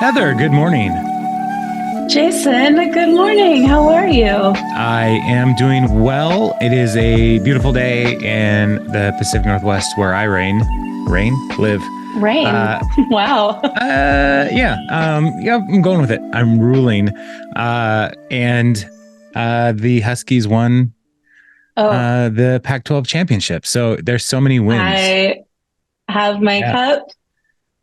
Heather, good morning. Jason, good morning. How are you? I am doing well. It is a beautiful day in the Pacific Northwest where I live. Rain. Wow. I'm going with it. I'm ruling. And the Huskies won the Pac-12 championship. So there's so many wins. I have my cup.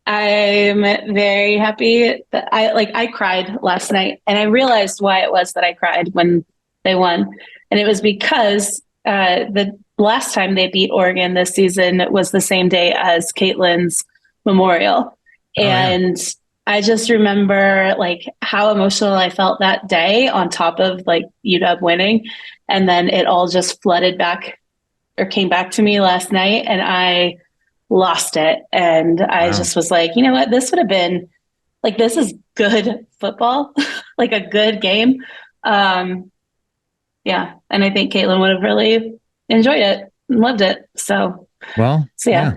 I'm very happy that I cried last night, and I realized why it was that I cried when they won. And it was because the last time they beat Oregon this season was the same day as Caitlin's memorial. And I just remember how emotional I felt that day on top of UW winning. And then it all just flooded back or came back to me last night, and I lost it. And I just was like, you know what, this would have been this is good football, a good game. And I think Caitlin would have really enjoyed it and loved it. So yeah.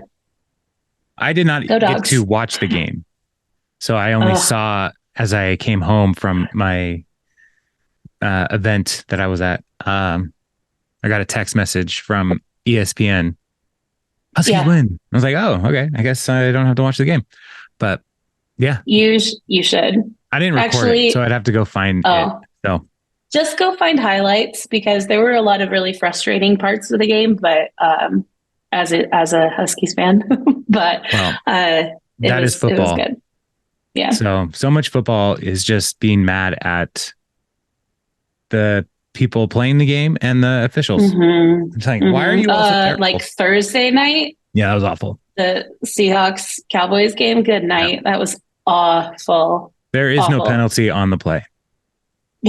I did not get to watch the game. So I only saw as I came home from my event that I was at. I got a text message from ESPN. Huskies win. I was like, oh, okay. I guess I don't have to watch the game. But yeah. You should. I didn't record it, so I'd have to go find it. So just go find highlights, because there were a lot of really frustrating parts of the game, but as a Huskies fan. But that is football. It was good. Yeah. So much football is just being mad at the people playing the game and the officials. Mm-hmm. I'm saying, why are you all so terrible? Thursday night? Yeah, that was awful. The Seahawks Cowboys game? Good night. Yeah. That was awful. There is no penalty on the play.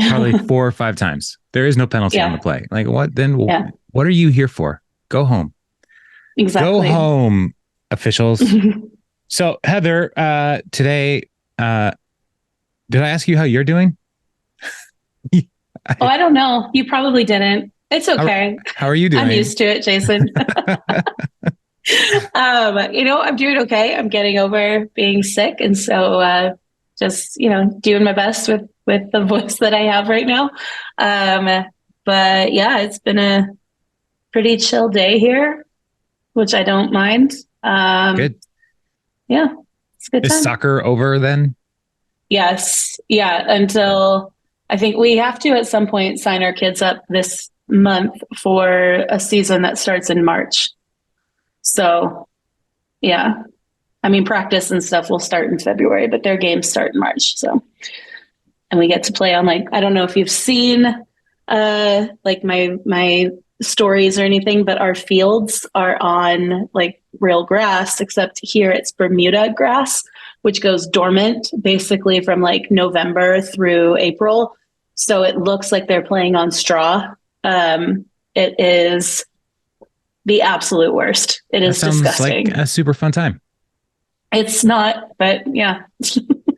Probably 4 or 5 times. There is no penalty on the play. What then? Yeah. What are you here for? Go home. Exactly. Go home, officials. So Heather, today, did I ask you how you're doing? I don't know. You probably didn't. It's okay. How are you doing? I'm used to it, Jason. I'm doing okay. I'm getting over being sick. And so just, doing my best with the voice that I have right now. But yeah, it's been a pretty chill day here, which I don't mind. Good. Yeah, it's a good time. Is soccer over then? Yes. Yeah. Until I think we have to at some point sign our kids up this month for a season that starts in March. So, yeah. I mean, practice and stuff will start in February, but their games start in March. So, and we get to play on I don't know if you've seen my stories or anything, but our fields are on real grass, except here it's Bermuda grass, which goes dormant basically from November through April. So it looks like they're playing on straw. It is the absolute worst. It is disgusting. Like a super fun time. It's not, but yeah.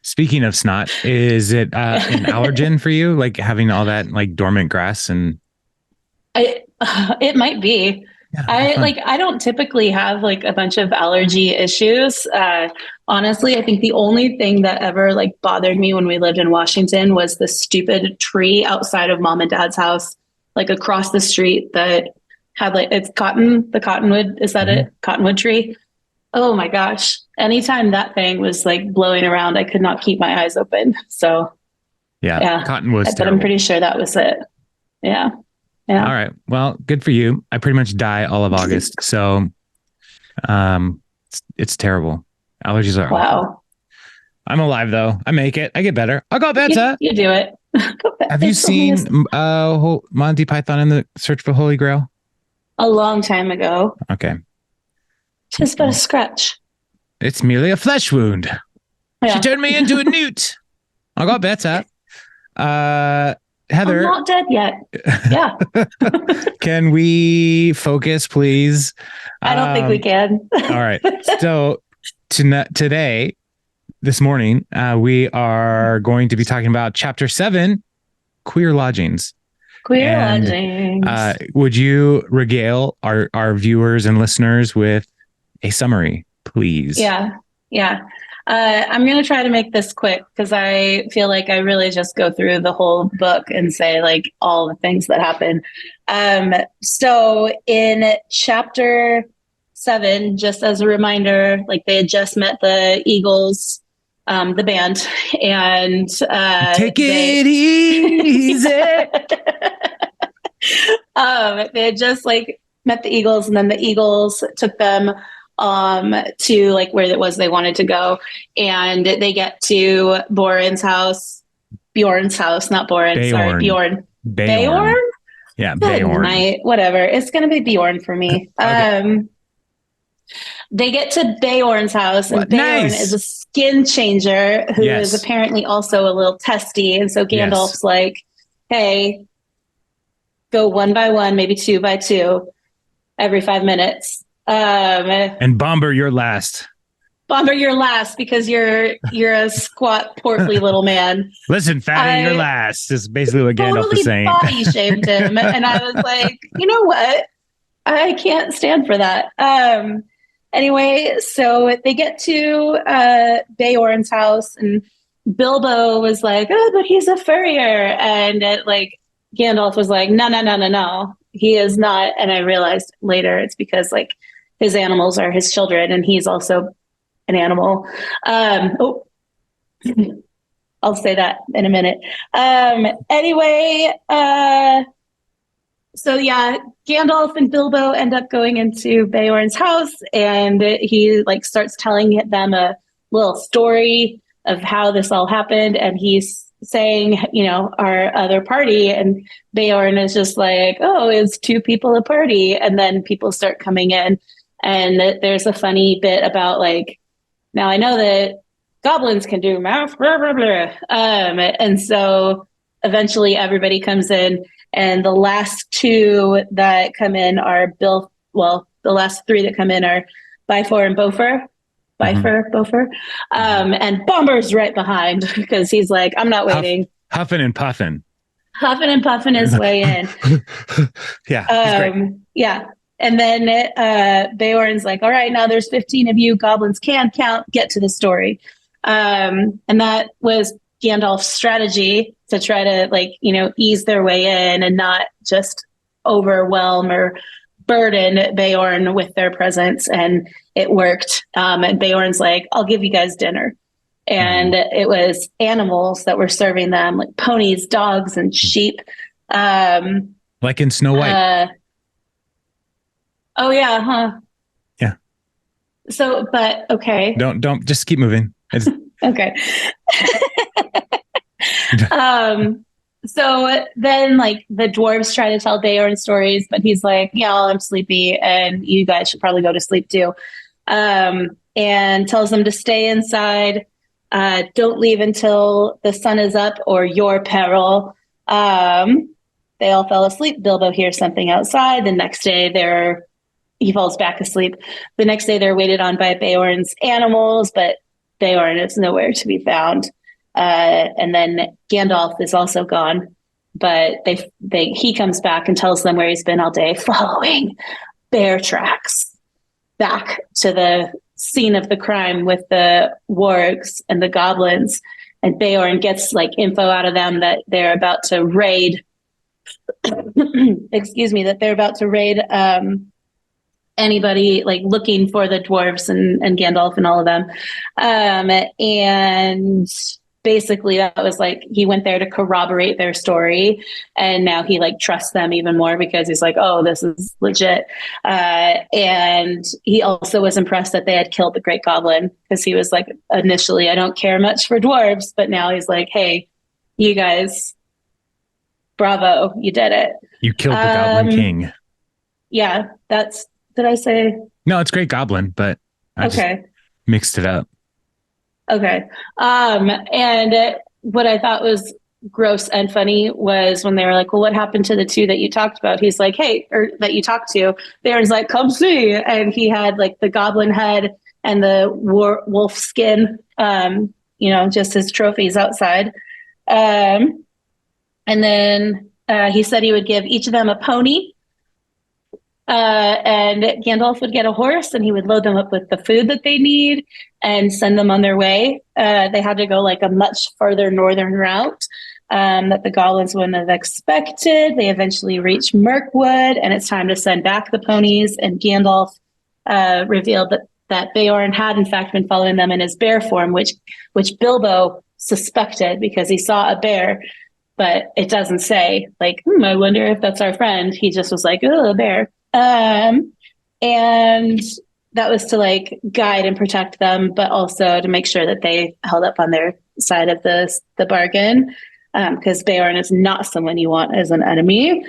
Speaking of snot, is it an allergen for you? Having all that dormant grass and it might be. Yeah, I don't typically have a bunch of allergy issues. Honestly, I think the only thing that ever bothered me when we lived in Washington was the stupid tree outside of mom and dad's house, across the street that had it's the cottonwood. Is that it? Cottonwood tree. Oh my gosh. Anytime that thing was blowing around, I could not keep my eyes open. So yeah. Cottonwood's but I'm pretty sure that was it. Yeah. Yeah. All right. Well, good for you. I pretty much die all of August. So it's terrible. Allergies are awful. I'm alive though. I make it. I get better. I'll go better. You do it. Have you seen Monty Python and the Search for Holy Grail? A long time ago. Okay. Just but a scratch. It's merely a flesh wound. Yeah. She turned me into a newt. I got better. Heather, I'm not dead yet. Yeah. Can we focus, please? I don't think we can. All right. So today, this morning, we are going to be talking about Chapter 7, Queer Lodgings. Would you regale our viewers and listeners with a summary, please? Yeah. I'm going to try to make this quick because I feel like I really just go through the whole book and say like all the things that happen. So in chapter 7, just as a reminder, like they had just met the Eagles, the band, and take it easy. They had just like met the Eagles, and then the Eagles took them to like where it was they wanted to go, and they get to Beorn's house, not Beorn. Beorn. Sorry, Beorn. Beorn. Yeah, Beorn. Night, whatever. It's gonna be Beorn for me. Okay. They get to Beorn's house, and Beorn is a skin changer who is apparently also a little testy, and so Gandalf's like, "Hey, go 1 by 1, maybe 2 by 2, every 5 minutes." And Bomber, you're last. Bomber, you're last because you're a squat, portly little man. Listen, fatty, you're last. Is basically what Gandalf is saying. Body shamed him, and I was like, you know what? I can't stand for that. Anyway, so they get to Beorn's house, and Bilbo was like, "Oh, but he's a furrier," and like Gandalf was like, "No, he is not." And I realized later it's because like his animals are his children, and he's also an animal. I'll say that in a minute. Anyway, so yeah, Gandalf and Bilbo end up going into Beorn's house, and he like starts telling them a little story of how this all happened, and he's saying, you know, our other party, and Beorn is just like, "Oh, it's 2 people a party," and then people start coming in, and there's a funny bit about like, now I know that goblins can do mouth, blah, blah, blah. And so eventually everybody comes in, and the last 2 that come in are the last 3 that come in are Byfor and Beaufort. Beaufort. And Bomber's right behind because he's like, "I'm not waiting." Huffing and puffing. Huffing and puffing his way in. Yeah. Yeah. And then Beorn's like, "All right, now there's 15 of you. Goblins can count. Get to the story." And that was Gandalf's strategy to try to like, you know, ease their way in and not just overwhelm or burden Beorn with their presence. And it worked. And Beorn's like, "I'll give you guys dinner." And it was animals that were serving them, like ponies, dogs, and sheep. Like in Snow White. Oh yeah, huh? Yeah. So, but okay. Don't just keep moving. Okay. So then like the dwarves try to tell Beorn stories, but he's like, "Yeah, I'm sleepy and you guys should probably go to sleep too." And tells them to stay inside. Don't leave until the sun is up or your peril. They all fell asleep. Bilbo hears something outside. The next day he falls back asleep. The next day they're waited on by Beorn's animals, but Beorn is nowhere to be found. And then Gandalf is also gone, but he comes back and tells them where he's been all day, following bear tracks back to the scene of the crime with the wargs and the goblins. And Beorn gets like info out of them that they're about to raid. That they're about to raid anybody like looking for the dwarves and Gandalf and all of them. And basically that was like, he went there to corroborate their story. And now he like trusts them even more because he's like, "Oh, this is legit." And he also was impressed that they had killed the Great Goblin because he was like, initially, "I don't care much for dwarves," but now he's like, "Hey, you guys, bravo, you did it. You killed the Goblin King." Yeah, did I say? No, it's Great Goblin, but I just mixed it up. Okay. And what I thought was gross and funny was when they were like, "Well, what happened to the 2 that you talked about?" He's like, "Hey," or that you talked to. Beorn's like, "Come see." And he had like the goblin head and the wolf skin, just his trophies outside. And then he said he would give each of them a pony. And Gandalf would get a horse and he would load them up with the food that they need and send them on their way. They had to go like a much further northern route that the goblins wouldn't have expected. They eventually reach Mirkwood, and it's time to send back the ponies. And Gandalf revealed that Beorn had in fact been following them in his bear form, which Bilbo suspected because he saw a bear, but it doesn't say like, I wonder if that's our friend. He just was like, oh, a bear. And that was to like guide and protect them, but also to make sure that they held up on their side of the bargain. Because Beorn is not someone you want as an enemy.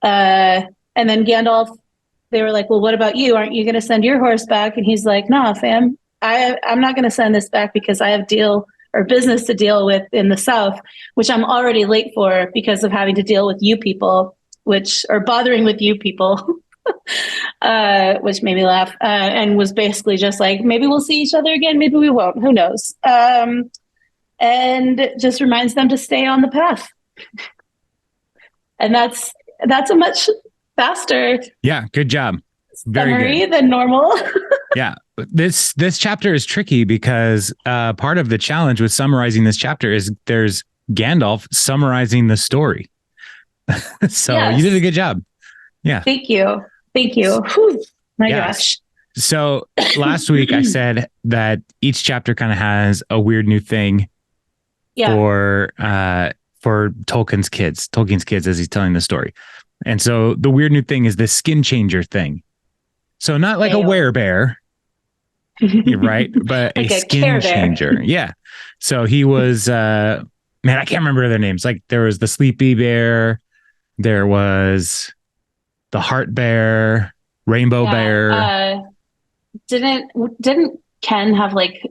And then Gandalf, they were like, well, what about you? Aren't you going to send your horse back? And he's like, nah, fam, I'm not going to send this back because I have business to deal with in the South, which I'm already late for because of having to deal with you people, or bothering with you people, which made me laugh, and was basically just like, maybe we'll see each other again. Maybe we won't. Who knows? And just reminds them to stay on the path. And that's a much faster good job. Very summary good. Than normal. Yeah. This chapter is tricky because part of the challenge with summarizing this chapter is there's Gandalf summarizing the story. So yes. You did a good job. Yeah. Thank you. Whew. My gosh. So last week I said that each chapter kind of has a weird new thing for Tolkien's kids as he's telling the story. And so the weird new thing is this skin changer thing. So not like a werebear, right? But like a skin changer. Yeah. So he was, I can't remember their names. Like there was the sleepy bear. There was the heart bear, rainbow bear. Didn't Ken have like,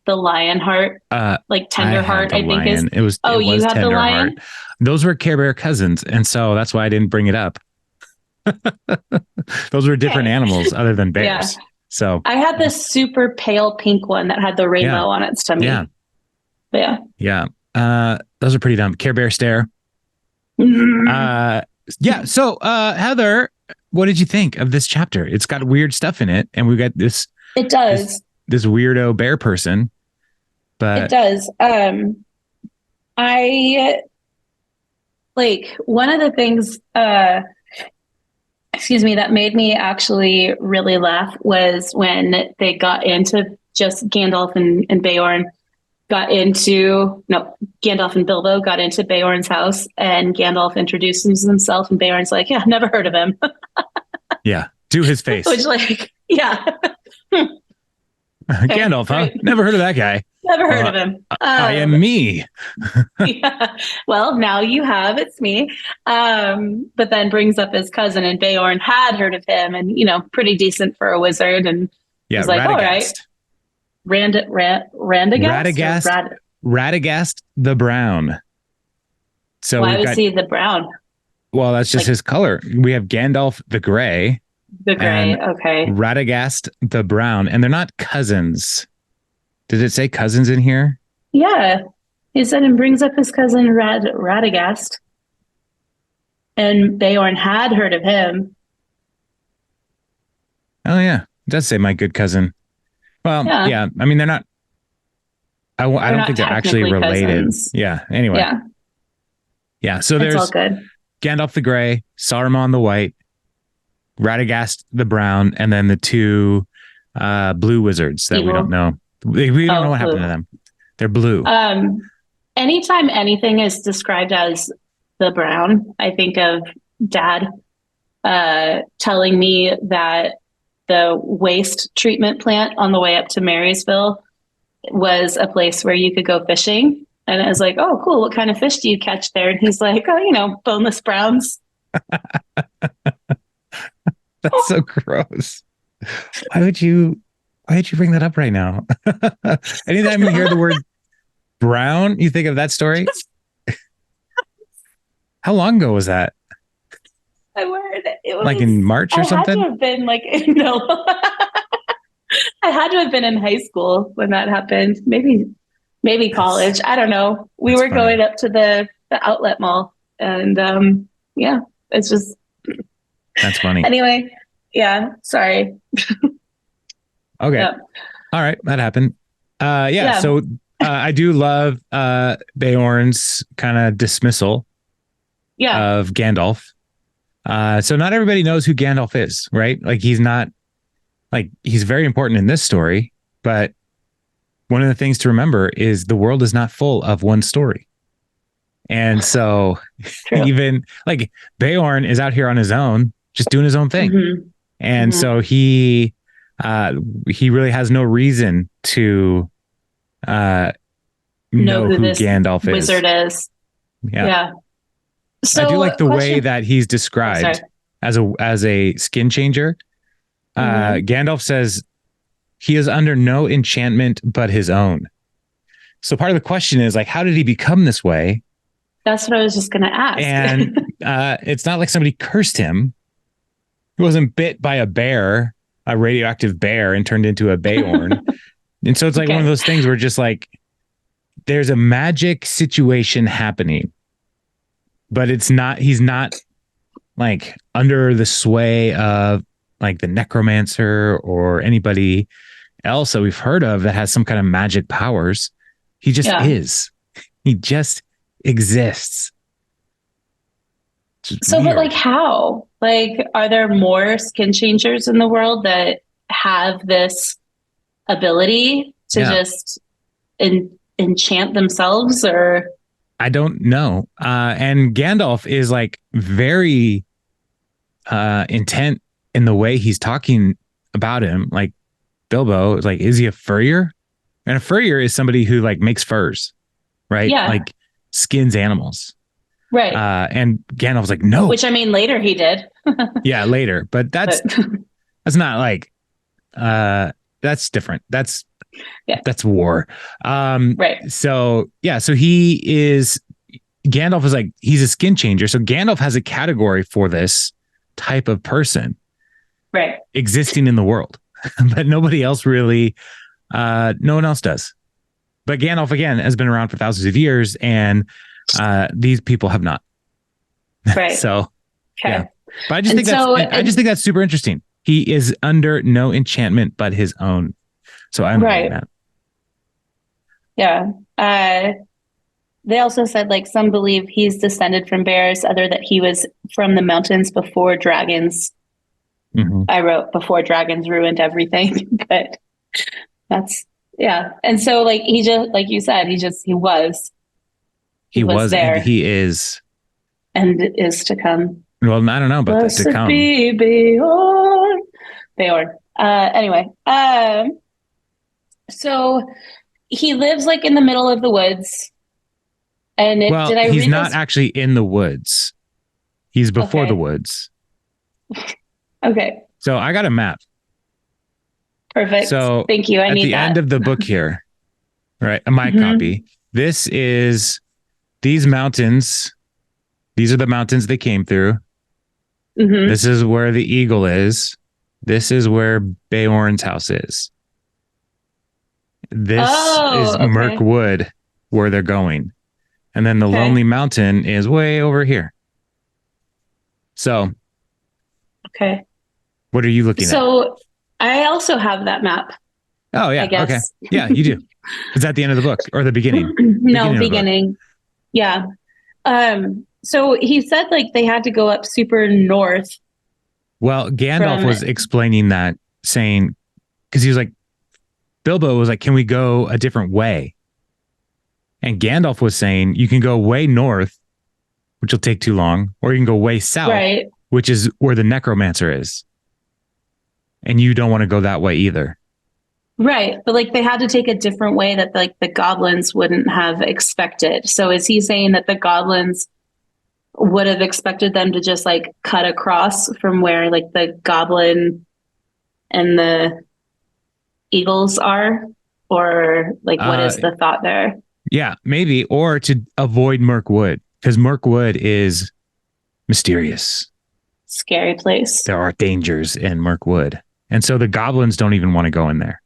the lion heart, like tender heart, I think lion. It was you have the lion? Heart. Those were Care Bear cousins. And so that's why I didn't bring it up. Those were different animals other than bears. Yeah. So I had this super pale pink one that had the rainbow on its tummy. Yeah. But yeah. Those are pretty dumb. Care Bear stare. Mm-hmm. So Heather, what did you think of this chapter? It's got weird stuff in it. And we got this. It does. This weirdo bear person. But it does. I like one of the things, that made me actually really laugh was when they got into just Gandalf and Beorn Gandalf and Bilbo got into Beorn's house and Gandalf introduces himself and Beorn's like, yeah, never heard of him. Yeah. To his face. Which like, yeah. Gandalf, huh? Never heard of that guy. Never heard of him. I am me. Yeah. Well, now you have. It's me. But then brings up his cousin, and Beorn had heard of him, and pretty decent for a wizard. And he's like, all right, Radagast the Brown. So why was he the brown? Well, that's just his color. We have Gandalf the Gray. The Gray, okay. Radagast the Brown, and they're not cousins. Did it say cousins in here? Yeah. He said and brings up his cousin Radagast. And Beorn had heard of him. Oh, yeah. It does say my good cousin. Well, yeah. I mean, they're not. I don't think they're actually related. Cousins. Yeah. Anyway. Yeah. Yeah. So there's all good. Gandalf the Gray, Saruman the White, Radagast the Brown, and then the two blue wizards that we don't know. We don't know what happened to them. They're blue. Anytime anything is described as the brown, I think of Dad telling me that the waste treatment plant on the way up to Marysville was a place where you could go fishing. And I was like, oh, cool. What kind of fish do you catch there? And he's like, oh, boneless browns. That's so gross. Why would you bring that up right now? Anytime you hear the word brown, you think of that story? How long ago was that? It was like in March or something? I had to have been no. I had to have been in high school when that happened. Maybe college. I don't know. We were going up to the outlet mall, and it's just. That's funny. Anyway, Yeah. Sorry. Okay. Yep. All right. That happened. Yeah. So I do love Beorn's kind of dismissal of Gandalf. So not everybody knows who Gandalf is, right? Like he's very important in this story, but one of the things to remember is the world is not full of one story. And so even like Beorn is out here on his own, just doing his own thing. Mm-hmm. And so he really has no reason to know who Gandalf wizard is. Yeah. So I do like the way that he's described as a skin changer. Gandalf says he is under no enchantment but his own. So part of the question is like, how did he become this way? That's what I was just going to ask. And it's not like somebody cursed him. He wasn't bit by a bear, a radioactive bear, and turned into a Beorn. And so it's like one of those things where just like there's a magic situation happening, but he's not like under the sway of like the necromancer or anybody else that we've heard of that has some kind of magic powers. He just is. He just exists. So, weird. But like how? Like, are there more skin changers in the world that have this ability to just enchant themselves? Or I don't know. And Gandalf is like very intent in the way he's talking about him. Like Bilbo is like, is he a furrier? And a furrier is somebody who like makes furs, right? Yeah. Like skins animals. Right. And Gandalf's like, no. Which I mean, later he did. Yeah, later. But that's not like, that's different. That's war. Right. So, yeah. So Gandalf is like, he's a skin changer. So Gandalf has a category for this type of person. Right. Existing in the world. But nobody else really, no one else does. But Gandalf, again, has been around for thousands of years, and these people have not. Right. So, yeah. But I just think that's super interesting. He is under no enchantment but his own. So I'm right. That. Yeah. They also said like some believe he's descended from bears, other that he was from the mountains before dragons. Mm-hmm. I wrote before dragons ruined everything, but that's And so like he just, like you said, he was there. And he is. And is to come. Well, I don't know about that to come. Beorn. Anyway. So he lives like in the middle of the woods. And he's not actually in the woods. He's before the woods. Okay. So I got a map. Perfect. So thank you. I need that. At the end of the book here, right? My copy. This is these mountains. These are the mountains they came through. Mm-hmm. This is where the eagle is. This is where Beorn's house is. This is Mirkwood, where they're going. And then the Lonely Mountain is way over here. So. Okay. What are you looking at? So I also have that map. Oh, yeah. Okay. Yeah, you do. Is that the end of the book or the beginning? No, beginning. Yeah. So he said like they had to go up super north. Well, Gandalf was explaining that, saying, because he was like, Bilbo was like, can we go a different way? And Gandalf was saying, you can go way north, which will take too long, or you can go way south, which is where the necromancer is. And you don't want to go that way either. Right. But like they had to take a different way that like the goblins wouldn't have expected. So is he saying that the goblins would have expected them to just like cut across from where like the goblin and the eagles are? Or like what is the thought there? Yeah, maybe. Or to avoid Mirkwood, because Mirkwood is mysterious. Scary place. There are dangers in Mirkwood. And so the goblins don't even want to go in there.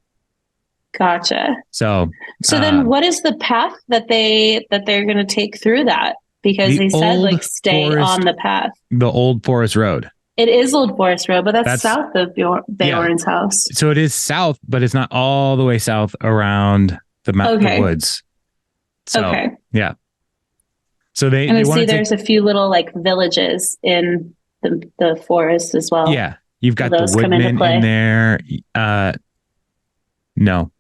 Gotcha. So then what is the path that they're going to take through that? Because they said like stay on the path. The old forest road. It is Old Forest Road, but that's south of Beorn's house. So it is south, but it's not all the way south around the woods. So, yeah. So they see there's a few little like villages in the forest as well. Yeah. You've got the woodmen in there. No.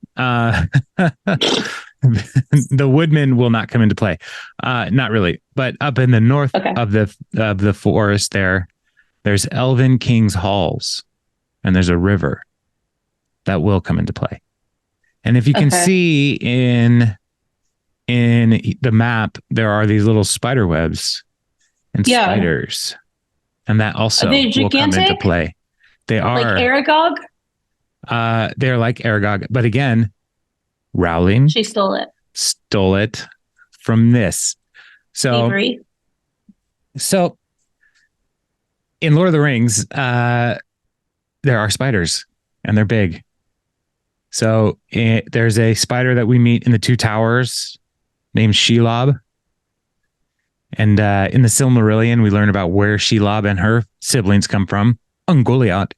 The woodmen will not come into play. Not really. But up in the north of the forest there's Elven King's Halls, and there's a river that will come into play. And if you can see in the map, there are these little spider webs and spiders, and that also will come into play. They are like Aragog. They're like Aragog, but again, Rowling. She stole it from this. So, Avery. So in Lord of the Rings, there are spiders, and they're big. So there's a spider that we meet in the Two Towers named Shelob. And in the Silmarillion, we learn about where Shelob and her siblings come from, Ungoliant.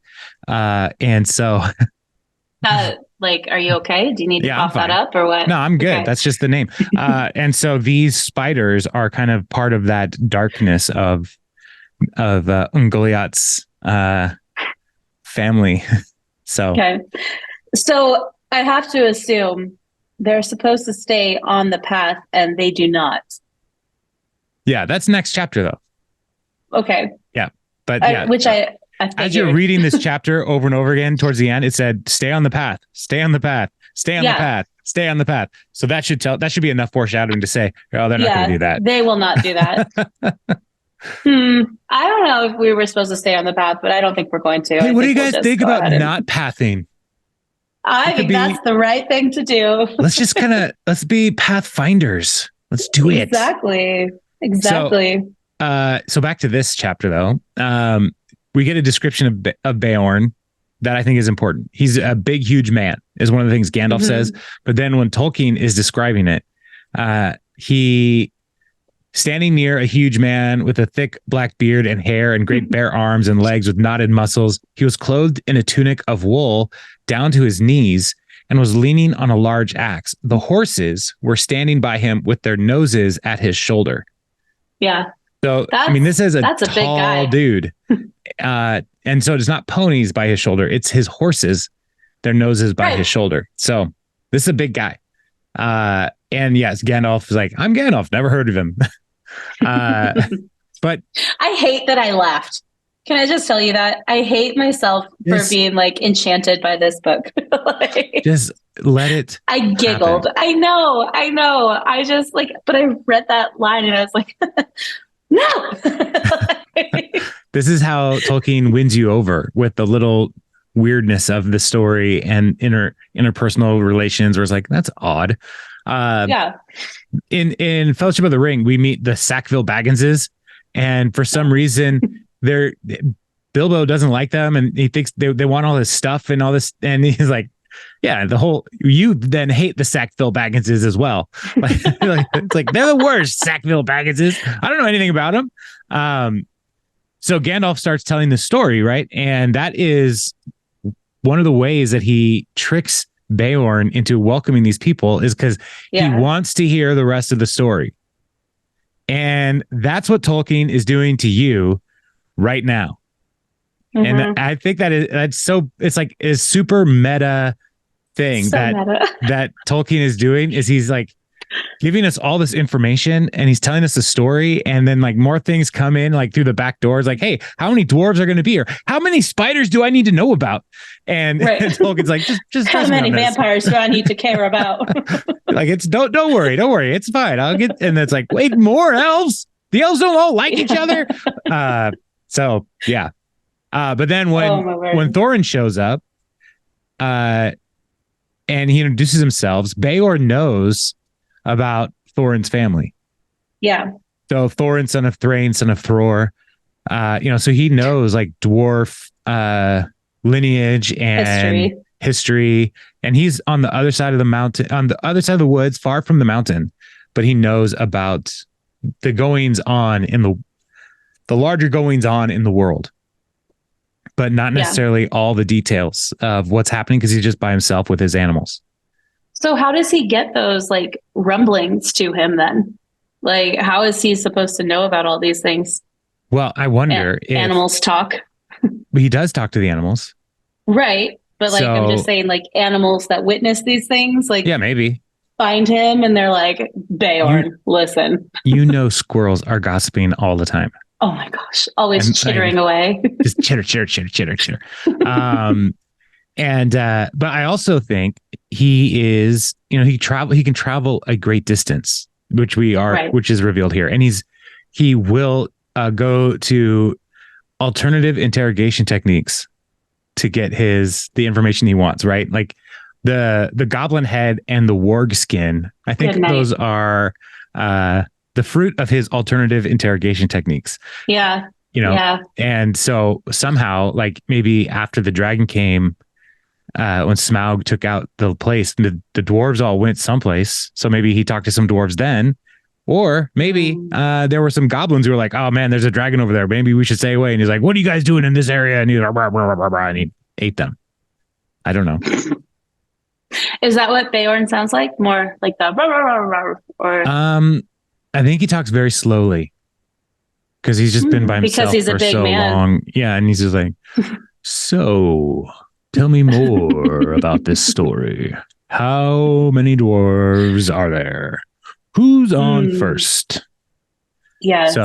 And so... like, are you okay? Do you need to pop that up or what? No, I'm good. Okay. That's just the name. And so these spiders are kind of part of that darkness of Ungoliant's family. So I have to assume they're supposed to stay on the path, and they do not. Yeah, that's next chapter though. Okay. Yeah, but as you're reading this chapter over and over again, towards the end, it said, "Stay on the path, stay on the path, stay on the path, stay on the path." So that should be enough foreshadowing to say, "Oh, they're not going to do that." They will not do that. I don't know if we were supposed to stay on the path, but I don't think we're going to. Hey, what do you guys think about not pathing? I think that's the right thing to do. let's be pathfinders. Let's do it. Exactly. So back to this chapter though. We get a description of Beorn that I think is important. He's a big, huge man, is one of the things Gandalf says. But then when Tolkien is describing it, he standing near a huge man with a thick black beard and hair and great bare arms and legs with knotted muscles. He was clothed in a tunic of wool down to his knees and was leaning on a large axe. The horses were standing by him with their noses at his shoulder. Yeah. So, this is that's a tall big guy. Dude. And so it's not ponies by his shoulder. It's his horses, their noses by his shoulder. So this is a big guy. And yes, Gandalf is like, I'm Gandalf. Never heard of him. But I hate that I laughed. Can I just tell you that? I hate myself for being like enchanted by this book. Just let it. I giggled. Happen. I know. I just but I read that line and I was like, no. This is how Tolkien wins you over with the little weirdness of the story and interpersonal relations where it's like, that's odd. In Fellowship of the Ring, we meet the Sackville Bagginses, and for some reason Bilbo doesn't like them, and he thinks they want all this stuff and all this, and he's like, yeah, you then hate the Sackville Bagginses as well. It's like they're the worst, Sackville Bagginses. I don't know anything about them. So Gandalf starts telling the story, right? And that is one of the ways that he tricks Beorn into welcoming these people, is because he wants to hear the rest of the story. And that's what Tolkien is doing to you right now. And I think it's like a super meta thing that Tolkien is doing, is he's like giving us all this information and he's telling us the story, and then like more things come in like through the back doors, like, hey, how many dwarves are going to be here? How many spiders do I need to know about? And Tolkien's like, just how many vampires do I need to care about? Like, it's don't worry, it's fine. I'll get. And it's like, wait, more elves? The elves don't all like each other. So yeah. But then when Thorin shows up, and he introduces himself, Beorn knows about Thorin's family. Yeah. So Thorin, son of Thrain, son of Thror, so he knows like dwarf lineage and history. And he's on the other side of the mountain, on the other side of the woods, far from the mountain, but he knows about the goings on in the larger goings on in the world. but not necessarily all the details of what's happening because he's just by himself with his animals. So how does he get those like rumblings to him then? Like, how is he supposed to know about all these things? Well, I wonder if animals talk. He does talk to the animals. Right. But like, I'm just saying, like, animals that witness these things, like, yeah, maybe find him and they're like, Beorn, listen. Squirrels are gossiping all the time. Oh my gosh. Always chittering away. Just chitter. But I also think he is, he can travel a great distance, which is revealed here. And he will go to alternative interrogation techniques to get the information he wants, right? Like the goblin head and the warg skin. I think those are the fruit of his alternative interrogation techniques. Yeah. And so somehow, like maybe after the dragon came, when Smaug took out the place, the dwarves all went someplace. So maybe he talked to some dwarves then, or maybe there were some goblins who were like, "Oh man, there's a dragon over there. Maybe we should stay away." And he's like, "What are you guys doing in this area?" And he's like, and he ate them. I don't know. Is that what Beorn sounds like? More like the or I think he talks very slowly because he's just been by himself for so long. Yeah, and he's just like, "So, tell me more about this story. How many dwarves are there? Who's on first?" Yes.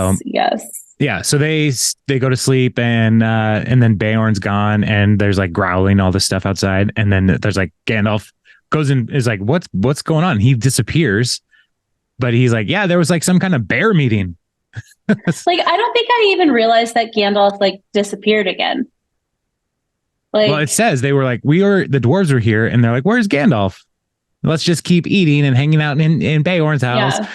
Yeah. So they go to sleep and then Beorn's gone and there's like growling, all this stuff outside. And then there's like Gandalf goes in, is like, what's going on? He disappears, but he's like, yeah, there was like some kind of bear meeting. Like, I don't think I even realized that Gandalf like disappeared again. Like, well, it says they were like, the dwarves were here and they're like, where's Gandalf? Let's just keep eating and hanging out in Beorn's house. Yeah.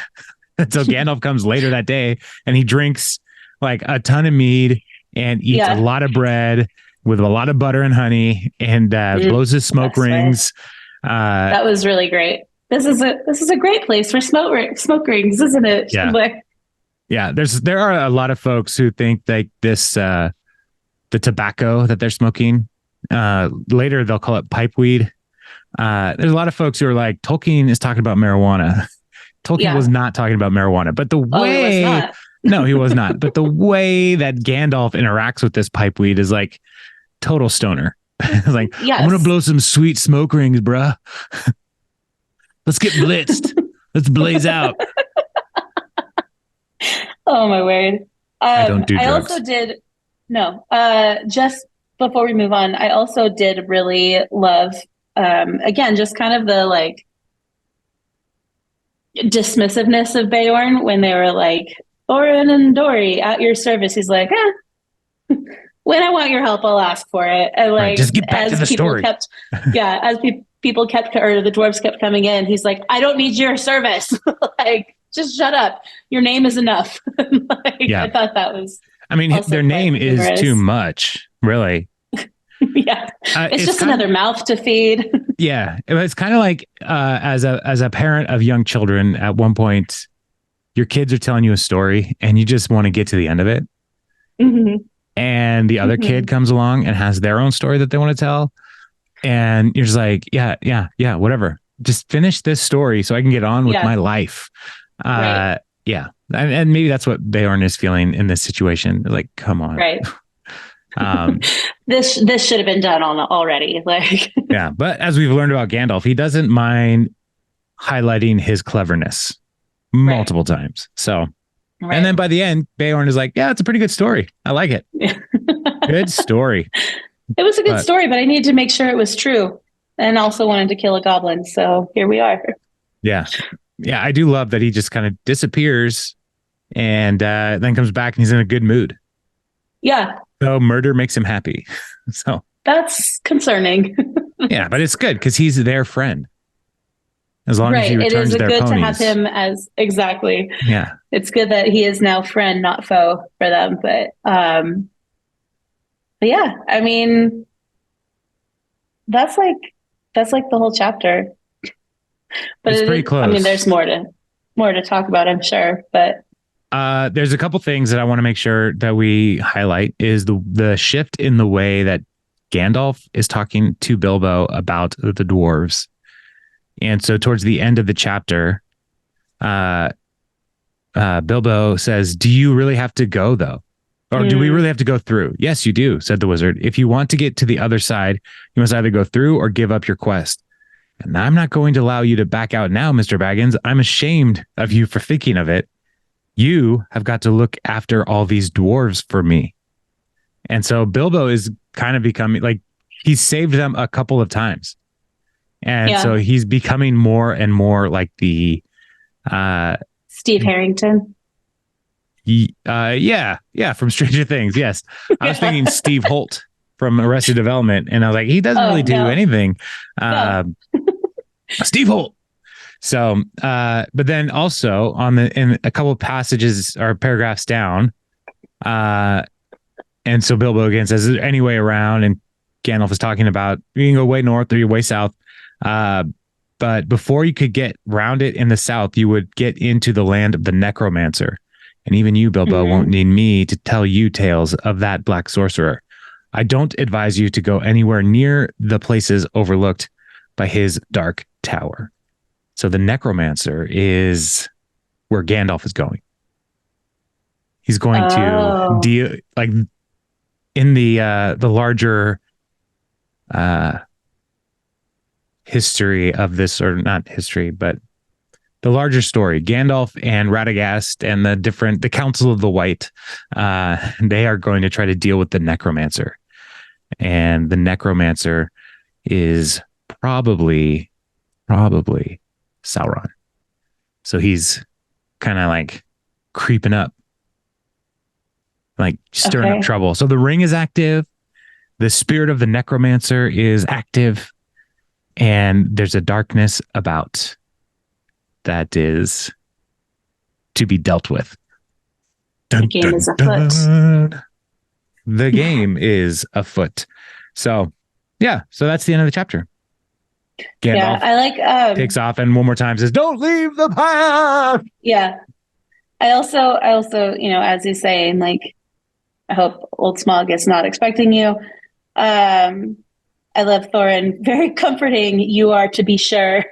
So Gandalf comes later that day and he drinks like a ton of mead and eats a lot of bread with a lot of butter and honey and blows his smoke rings. That was really great. This is a great place for smoke rings, isn't it? Yeah. There are a lot of folks who think like this, the tobacco that they're smoking, later they'll call it pipe weed. There's a lot of folks who are like, Tolkien is talking about marijuana. Tolkien was not talking about marijuana, but the way, no, he was not. But the way that Gandalf interacts with this pipe weed is like total stoner. Like, I'm going to blow some sweet smoke rings, bruh. Let's get blitzed. Let's blaze out. Oh my word. I don't do drugs. I also did, just before we move on, I also did really love, again, just kind of the like dismissiveness of Beorn when they were like, Thorin and Dory at your service. He's like, when I want your help, I'll ask for it. And like, just get back to the story. People kept, or the dwarves kept coming in, he's like, I don't need your service. Like, just shut up. Your name is enough. I thought that was. I mean, their name is too much, really. Yeah, it's just another mouth to feed. Yeah, it's kind of like as a parent of young children. At one point, your kids are telling you a story, and you just want to get to the end of it. Mm-hmm. And the other kid comes along and has their own story that they want to tell, and you're just like, yeah, whatever. Just finish this story so I can get on with my life. Right. Yeah, and maybe that's what Beorn is feeling in this situation. Like, come on, right. This should have been done already. Like, yeah, but as we've learned about Gandalf, he doesn't mind highlighting his cleverness multiple times. So, and then by the end, Beorn is like, yeah, it's a pretty good story. I like it. Good story. It was a good story, but I needed to make sure it was true, and also wanted to kill a goblin. So here we are. Yeah, I do love that he just kind of disappears, and then comes back, and he's in a good mood. Yeah. So murder makes him happy. So that's concerning. Yeah, but it's good because he's their friend. As long as he returns their ponies. It is good to have him as exactly. Yeah, it's good that he is now friend, not foe for them. But yeah, I mean, that's like the whole chapter. But it's pretty close. I mean, there's more to talk about, I'm sure. But there's a couple things that I want to make sure that we highlight is the shift in the way that Gandalf is talking to Bilbo about the dwarves. And so towards the end of the chapter, Bilbo says, "Do you really have to go, though? Or do we really have to go through?" "Yes, you do," said the wizard. "If you want to get to the other side, you must either go through or give up your quest. And I'm not going to allow you to back out now, Mr. Baggins. I'm ashamed of you for thinking of it. You have got to look after all these dwarves for me." And so Bilbo is kind of becoming like, he's saved them a couple of times. And so he's becoming more and more like the Steve Harrington. From Stranger Things. Yes. I was thinking Steve Holt from Arrested Development, and I was like, he doesn't really do anything. Steve Holt. So, but then also in a couple of passages or paragraphs down, and so Bilbo again says, "Is there any way around?" And Gandalf is talking about you can go way north or you way south. But before you could get round it in the south, you would get into the land of the necromancer. And even you, Bilbo, won't need me to tell you tales of that black sorcerer. I don't advise you to go anywhere near the places overlooked by his dark tower. So the necromancer is where Gandalf is going. He's going to deal like in the larger history of this, or not history, but the larger story. Gandalf and Radagast and the Council of the White, they are going to try to deal with the necromancer. And the necromancer is probably Sauron. So he's kind of like creeping up, like stirring up trouble. So the ring is active. The spirit of the necromancer is active. And there's a darkness about that is to be dealt with. The game is afoot. The game is afoot. So, so that's the end of the chapter. Gandalf I like takes off and one more time says, "Don't leave the path." Yeah. I also, as he's saying, like, I hope Old Smog is not expecting you. I love Thorin. Very comforting. You are, to be sure.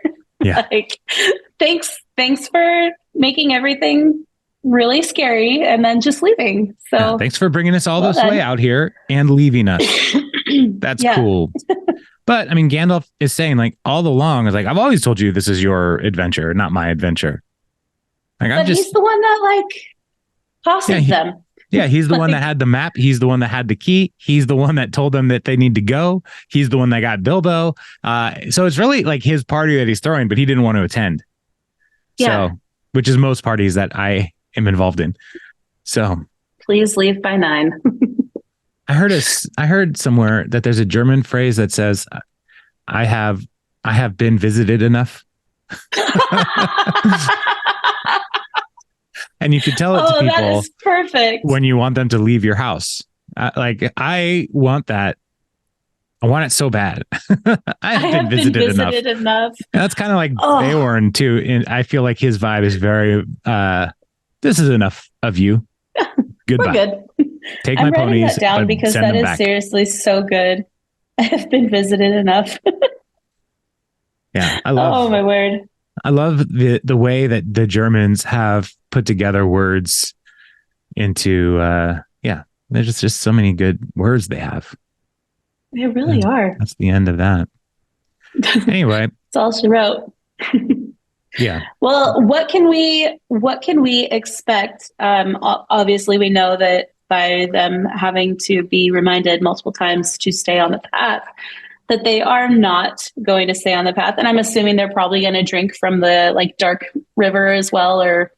Yeah. Like, thanks for making everything really scary and then just leaving. So thanks for bringing us all this way out here and leaving us. That's cool. But I mean, Gandalf is saying, like, all along is like, I've always told you this is your adventure, not my adventure. Like, he's the one that like tosses them. Yeah, he's the one that had the map. He's the one that had the key. He's the one that told them that they need to go. He's the one that got Bilbo. So it's really like his party that he's throwing, but he didn't want to attend. Yeah. So, which is most parties that I am involved in. So please leave by 9. I heard somewhere that there's a German phrase that says, I have been visited enough. And you can tell it to people. That is perfect. When you want them to leave your house. I want that. I want it so bad. I have been visited enough. And that's kind of like Beorn too. And I feel like his vibe is very, this is enough of you. Goodbye. We're good. Take my ponies. That down because that is seriously so good. I have been visited enough. Yeah. I love. Oh my word. I love the way that the Germans have put together words into, there's just so many good words they have. They really are. That's the end of that. Anyway. That's all she wrote. Yeah. Well, what can we expect? Obviously we know that by them having to be reminded multiple times to stay on the path, that they are not going to stay on the path. And I'm assuming they're probably going to drink from the like dark river as well, or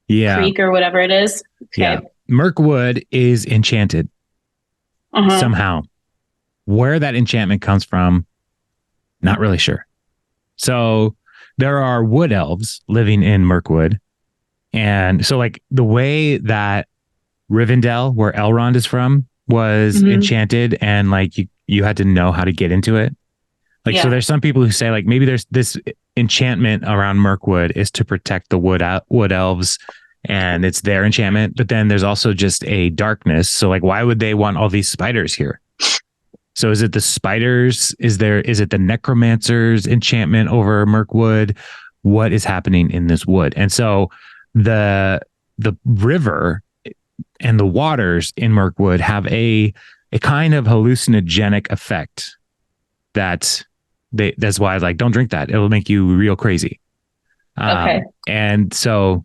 creek or whatever it is. Okay. Yeah. Mirkwood is enchanted somehow. Where that enchantment comes from, not really sure. So there are wood elves living in Mirkwood. And so like the way that Rivendell, where Elrond is from, was enchanted, and like you had to know how to get into it. Like, so there's some people who say like maybe there's this enchantment around Mirkwood is to protect the wood elves and it's their enchantment. But then there's also just a darkness. So like, why would they want all these spiders here? So is it the spiders? Is it the necromancer's enchantment over Mirkwood? What is happening in this wood? And so the river and the waters in Mirkwood have a kind of hallucinogenic effect that's why I was like, don't drink that. It'll make you real crazy. Okay. And so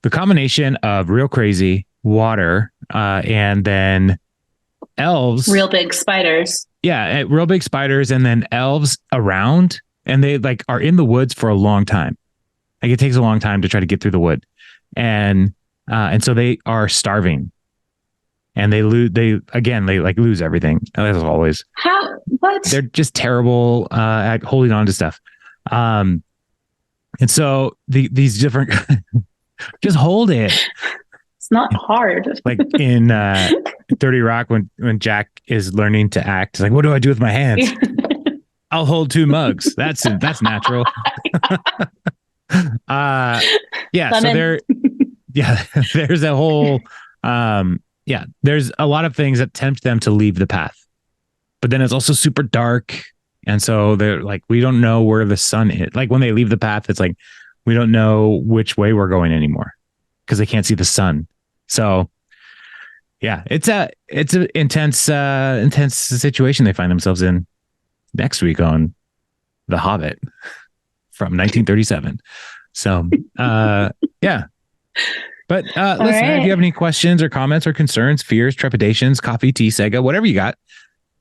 the combination of real crazy water and then elves, real big spiders. Yeah, real big spiders, and then elves around, and they like are in the woods for a long time. Like it takes a long time to try to get through the wood, and so they are starving, and they lose. They like lose everything as always. How? What? They're just terrible at holding on to stuff. And so these different just hold it. It's not hard. Like in 30 Rock, when Jack is learning to act, he's like, what do I do with my hands? I'll hold 2 mugs. That's natural. Yeah. So there's a whole, there's a lot of things that tempt them to leave the path, but then it's also super dark. And so they're like, we don't know where the sun is. Like when they leave the path, it's like, we don't know which way we're going anymore because they can't see the sun. So yeah, it's an intense situation they find themselves in next week on The Hobbit from 1937. So yeah. But listen, if you have any questions or comments or concerns, fears, trepidations, coffee, tea, Sega, whatever you got,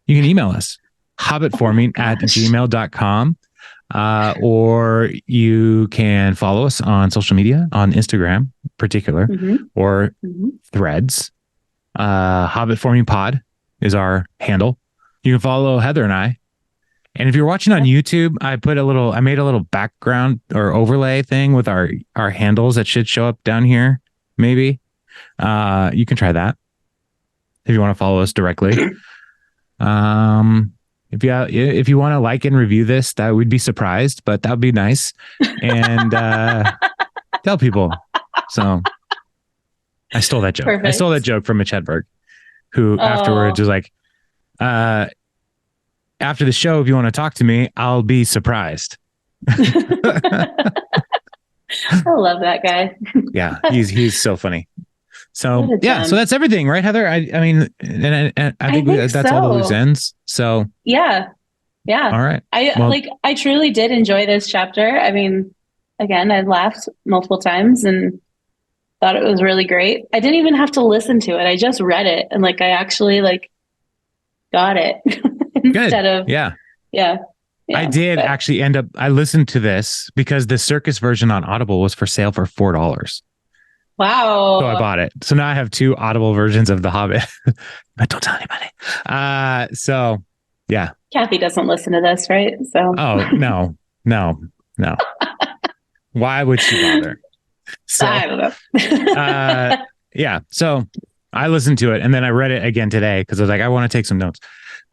you can email us hobbitforming@gmail.com. Or you can follow us on social media, on Instagram in particular, or Threads. Hobbit Forming Pod is our handle. You can follow Heather and I. And if you're watching on YouTube, I made a little background or overlay thing with our handles that should show up down here. Maybe you can try that if you want to follow us directly. If you want to like and review this, that would be surprised, but that would be nice. And tell people. So I stole that joke. Perfect. I stole that joke from Mitch Hedberg, who afterwards was like, after the show, if you want to talk to me, I'll be surprised. I love that guy. Yeah, he's so funny. So yeah, so that's everything, right, Heather? I mean, and I think that's all the loose ends. So yeah. All right. I truly did enjoy this chapter. I mean, again, I laughed multiple times and thought it was really great. I didn't even have to listen to it. I just read it and like I actually like got it instead of yeah. I did actually end up. I listened to this because the circus version on Audible was for sale for $4. Wow. So I bought it. So now I have 2 Audible versions of The Hobbit, but don't tell anybody. So yeah. Kathy doesn't listen to this, right? So. Oh, no. Why would she bother? So, I don't know. yeah. So I listened to it and then I read it again today because I was like, I want to take some notes.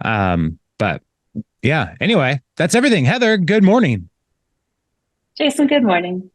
But yeah, anyway, that's everything. Heather, good morning. Jason, good morning.